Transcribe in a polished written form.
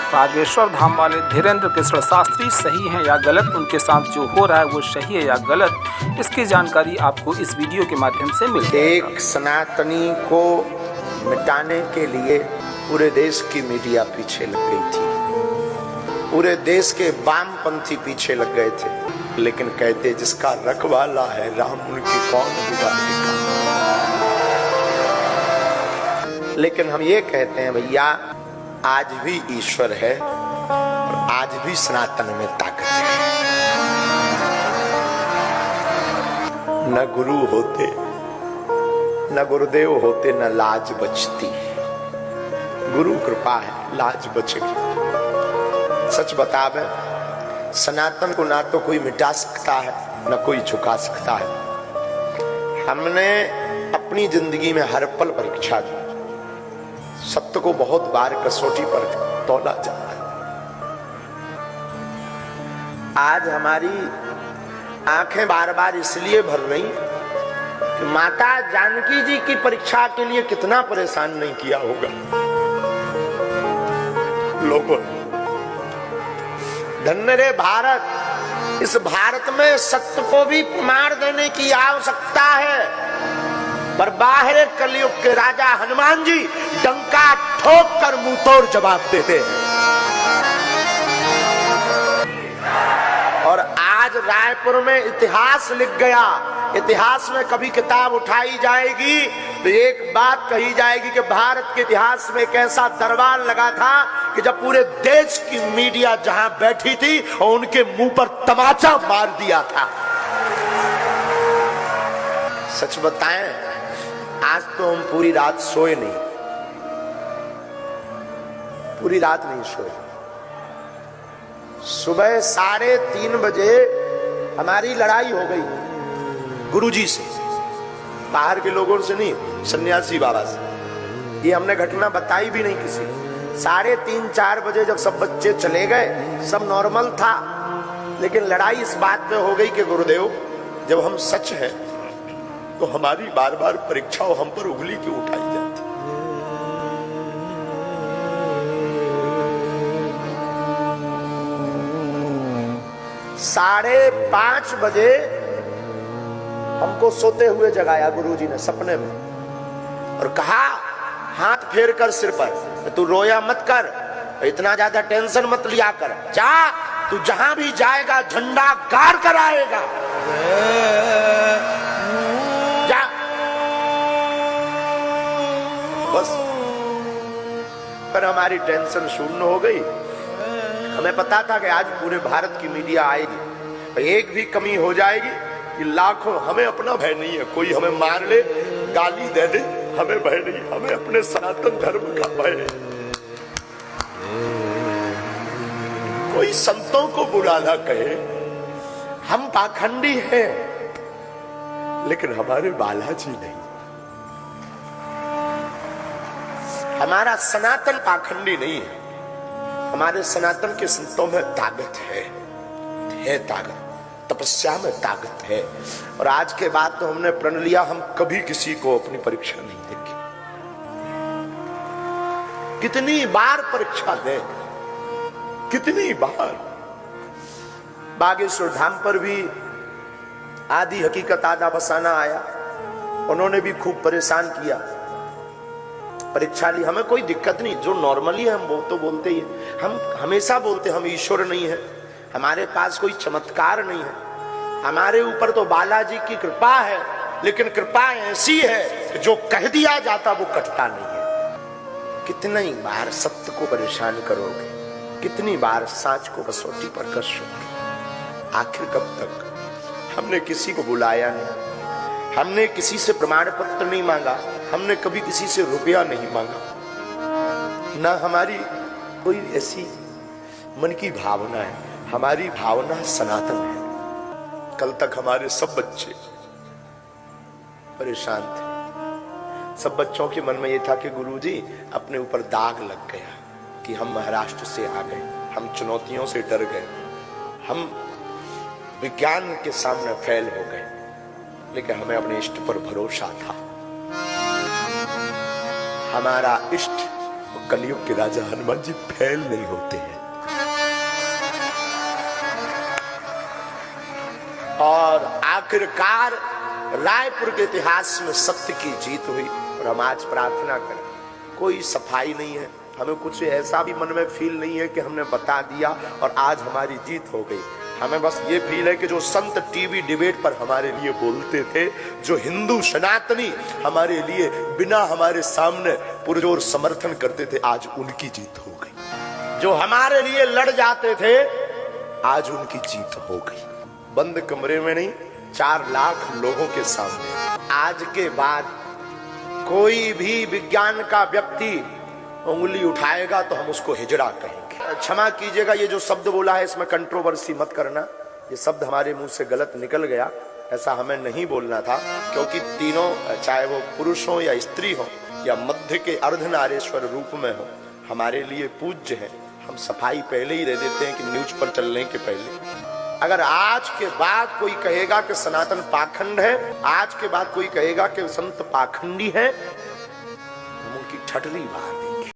बागेश्वर धाम वाले धीरेन्द्र कृष्ण शास्त्री सही हैं या गलत, उनके साथ जो हो रहा है वो सही है या गलत, इसकी जानकारी आपको इस वीडियो के माध्यम से मिल जाएगी। एक सनातनी को मिटाने के लिए पूरे देश की मीडिया पीछे लग गई थी, पूरे देश के वामपंथी पीछे लग गए थे, लेकिन कहते जिसका रखवाला है राम उनकी कौन बिगाड़ेगा। लेकिन हम ये कहते हैं भैया, आज भी ईश्वर है और आज भी सनातन में ताकत है। न गुरु होते, न गुरुदेव होते, न लाज बचती। गुरु कृपा है, लाज बचेगी। सच बतावे, सनातन को ना तो कोई मिटा सकता है न कोई झुका सकता है। हमने अपनी जिंदगी में हर पल परीक्षा दी, सत्य को बहुत बार कसौटी पर तौला जाता है। आज हमारी आंखें बार बार इसलिए भर रही कि माता जानकी जी की परीक्षा के लिए कितना परेशान नहीं किया होगा लोगों ने। धन्य रे भारत, इस भारत में सत्य को भी मार देने की आवश्यकता है, पर बाहर कलयुग के राजा हनुमान जी डंका ठोक कर मुंह तोड़ जवाब देते हैं। और आज रायपुर में इतिहास लिख गया। इतिहास में कभी किताब उठाई जाएगी तो एक बात कही जाएगी कि भारत के इतिहास में एक ऐसा दरबार लगा था कि जब पूरे देश की मीडिया जहां बैठी थी और उनके मुंह पर तमाचा मार दिया था। सच बताएं, आज तो हम पूरी रात सोए नहीं, पूरी रात नहीं सोए। सुबह 3:30 बजे हमारी लड़ाई हो गई गुरुजी से, बाहर के लोगों से नहीं, सन्यासी बाबा से। ये हमने घटना बताई भी नहीं किसी को। 3:30-4 बजे जब सब बच्चे चले गए, सब नॉर्मल था, लेकिन लड़ाई इस बात पे हो गई कि गुरुदेव, जब हम सच हैं तो हमारी बार बार परीक्षा हम पर उंगली क्यों उठाई जाती। साढ़े 5 बजे हमको सोते हुए जगाया गुरुजी ने सपने में और कहा, हाथ फेर कर सिर पर, तू रोया मत कर, इतना ज्यादा टेंशन मत लिया कर, जा तू जहां भी जाएगा झंडा गाड़ कर आएगा, जा। बस पर हमारी टेंशन शून्य हो गई। हमें पता था कि आज पूरे भारत की मीडिया आएगी, एक भी कमी हो जाएगी कि लाखों। हमें अपना भय नहीं है, कोई हमें मार ले, गाली दे दे, हमें भय नहीं, हमें अपने सनातन धर्म का भय है। कोई संतों को बुरा ना कहे, हम पाखंडी हैं, लेकिन हमारे बालाजी नहीं। हमारा सनातन पाखंडी नहीं है, हमारे सनातन के संतों में ताकत है ताकत, तपस्या में ताकत है। और आज के बाद तो हमने प्रण लिया, हम कभी किसी को अपनी परीक्षा नहीं देंगे। कितनी बार परीक्षा दें, कितनी बार। बागेश्वर धाम पर भी आदि हकीकत आधा बसाना आया, उन्होंने भी खूब परेशान किया, परीक्षा ली। हमें कोई दिक्कत नहीं, जो नॉर्मली है हम वो तो बोलते ही है। हम हमेशा बोलते हम ईश्वर नहीं है, हमारे पास कोई चमत्कार नहीं है, हमारे ऊपर तो बालाजी की कृपा है, लेकिन कृपा ऐसी है कि जो कह दिया जाता वो कटता नहीं है। कितनी बार सत्य को परेशान करोगे, कितनी बार साच को कसौटी पर कसोगे, आखिर कब तक। हमने किसी को बुलाया नहीं, हमने किसी से प्रमाण पत्र नहीं मांगा, हमने कभी किसी से रुपया नहीं मांगा, ना हमारी कोई ऐसी मन की भावना है। हमारी भावना सनातन है। कल तक हमारे सब बच्चे परेशान थे। सब बच्चों के मन में यह था कि गुरुजी अपने ऊपर दाग लग गया कि हम महाराष्ट्र से आ गए, हम चुनौतियों से डर गए, हम विज्ञान के सामने फेल हो गए, लेकिन हमें अपने इष्ट पर भरोसा था। हमारा इष्ट वो कलयुग के राजा हनुमान जी फेल नहीं होते हैं। और आखिरकार रायपुर के इतिहास में सत्य की जीत हुई। और हम आज प्रार्थना करें, कोई सफाई नहीं है, हमें कुछ ऐसा भी मन में फील नहीं है कि हमने बता दिया और आज हमारी जीत हो गई। हमें बस ये फील है कि जो संत टीवी डिबेट पर हमारे लिए बोलते थे, जो हिंदू सनातनी हमारे लिए बिना हमारे सामने पुरजोर समर्थन करते थे, आज उनकी जीत हो गई। जो हमारे लिए लड़ जाते थे, आज उनकी जीत हो गई। बंद कमरे में नहीं, 4 लाख लोगों के सामने। आज के बाद कोई भी विज्ञान का व्यक्ति उंगली उठाएगा तो हम उसको हिजड़ा कहेंगे। क्षमा कीजिएगा, ये जो शब्द बोला है इसमें कंट्रोवर्सी मत करना। ये शब्द हमारे मुंह से गलत निकल गया, ऐसा हमें नहीं बोलना था। क्योंकि तीनों, चाहे वो पुरुष हो या स्त्री हो या मध्य के अर्धनारेश्वर रूप में हो, हमारे लिए पूज्य है। हम सफाई पहले ही दे देते हैं कि न्यूज पर चलने के पहले। अगर आज के बाद कोई कहेगा कि सनातन पाखंड है, आज के बाद कोई कहेगा कि संत पाखंडी है, हम उनकी ठटरी बात